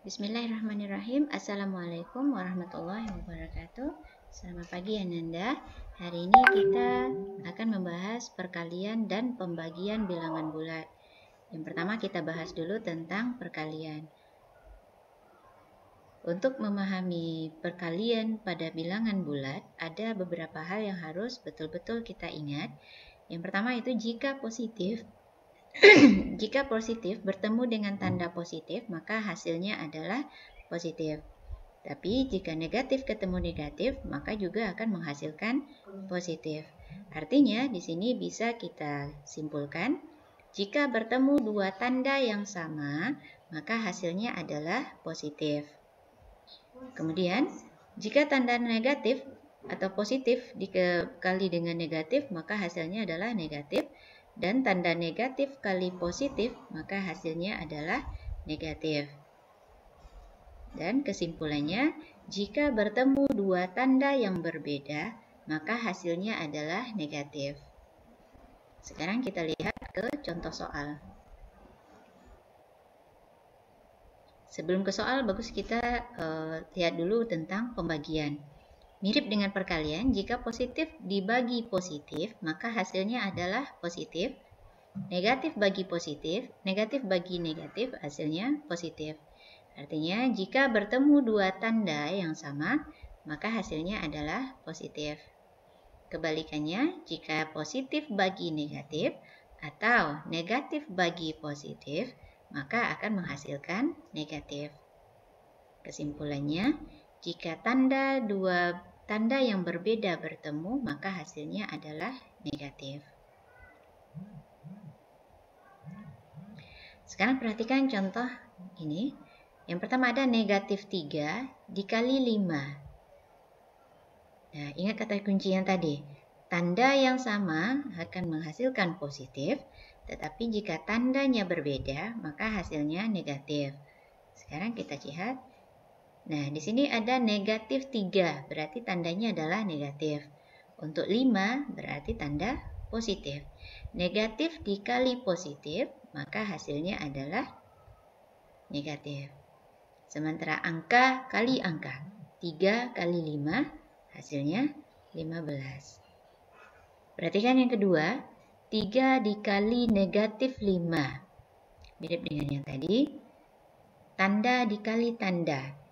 Bismillahirrahmanirrahim. Assalamualaikum warahmatullahi wabarakatuh. Selamat pagi Ananda. Hari ini kita akan membahas perkalian dan pembagian bilangan bulat. Yang pertama kita bahas dulu tentang perkalian. Untuk memahami perkalian pada bilangan bulat, ada beberapa hal yang harus betul-betul kita ingat. Yang pertama itu jika positif jika positif bertemu dengan tanda positif, maka hasilnya adalah positif. Tapi jika negatif ketemu negatif, maka juga akan menghasilkan positif. Artinya di sini bisa kita simpulkan, jika bertemu dua tanda yang sama, maka hasilnya adalah positif. Kemudian, jika tanda negatif atau positif dikali dengan negatif, maka hasilnya adalah negatif. Dan tanda negatif kali positif, maka hasilnya adalah negatif. Dan kesimpulannya, jika bertemu dua tanda yang berbeda, maka hasilnya adalah negatif. Sekarang kita lihat ke contoh soal. Sebelum ke soal, bagus kita lihat dulu tentang pembagian. Mirip dengan perkalian, jika positif dibagi positif, maka hasilnya adalah positif. Negatif bagi positif, negatif bagi negatif, hasilnya positif. Artinya, jika bertemu dua tanda yang sama, maka hasilnya adalah positif. Kebalikannya, jika positif bagi negatif atau negatif bagi positif, maka akan menghasilkan negatif. Kesimpulannya, jika dua tanda yang berbeda bertemu, maka hasilnya adalah negatif. Sekarang perhatikan contoh ini. Yang pertama ada negatif 3 dikali 5. Nah, ingat kata kunci yang tadi. Tanda yang sama akan menghasilkan positif, tetapi jika tandanya berbeda, maka hasilnya negatif. Sekarang kita lihat. Nah, di sini ada negatif 3, berarti tandanya adalah negatif. Untuk 5 berarti tanda positif. Negatif dikali positif, maka hasilnya adalah negatif. Sementara angka kali angka, 3 kali 5, hasilnya 15. Perhatikan yang kedua, 3 dikali negatif 5. Mirip dengan yang tadi, tanda dikali tanda.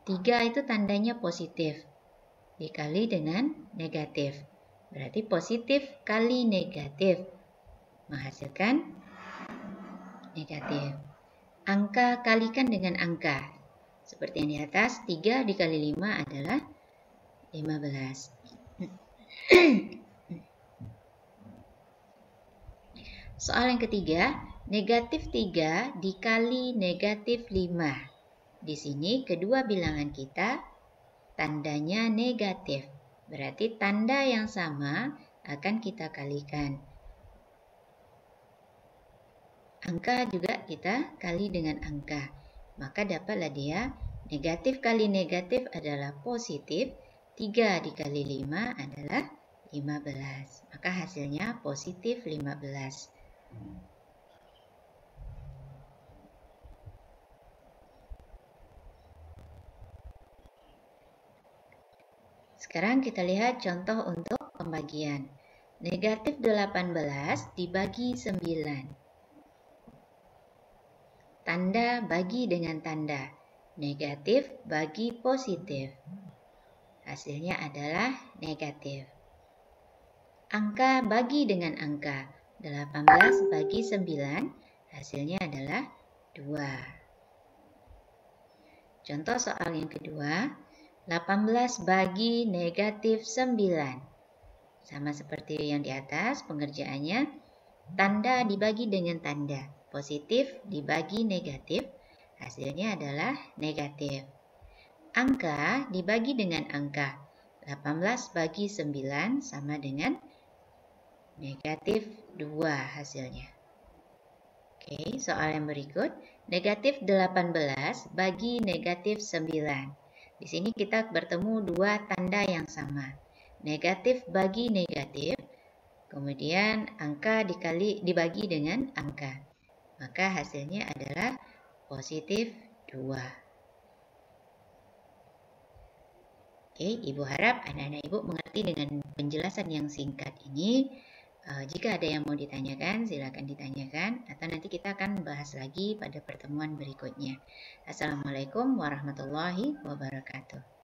3 itu tandanya positif, dikali dengan negatif. Berarti positif kali negatif menghasilkan negatif. Angka kalikan dengan angka. Seperti yang di atas, 3 dikali 5 adalah 15. Soal yang ketiga, negatif 3 dikali negatif 5. Di sini kedua bilangan kita tandanya negatif. Berarti tanda yang sama akan kita kalikan. Angka juga kita kali dengan angka. Maka dapatlah dia negatif kali negatif adalah positif. 3 dikali 5 adalah 15. Maka hasilnya positif 15. Sekarang kita lihat contoh untuk pembagian. Negatif 18 dibagi 9. Tanda bagi dengan tanda. Negatif bagi positif. Hasilnya adalah negatif. Angka bagi dengan angka. 18 bagi 9. Hasilnya adalah 2. Contoh soal yang kedua. 18 bagi negatif 9. Sama seperti yang di atas pengerjaannya. Tanda dibagi dengan tanda. Positif dibagi negatif. Hasilnya adalah negatif. Angka dibagi dengan angka. 18 bagi 9 sama dengan negatif 2 hasilnya. Oke, soal yang berikut. Negatif 18 bagi negatif 9. Di sini kita bertemu dua tanda yang sama. Negatif bagi negatif, kemudian angka dibagi dengan angka. Maka hasilnya adalah positif 2. Oke, Ibu harap anak-anak Ibu mengerti dengan penjelasan yang singkat ini. Jika ada yang mau ditanyakan, silakan ditanyakan, atau nanti kita akan bahas lagi pada pertemuan berikutnya. Assalamualaikum warahmatullahi wabarakatuh.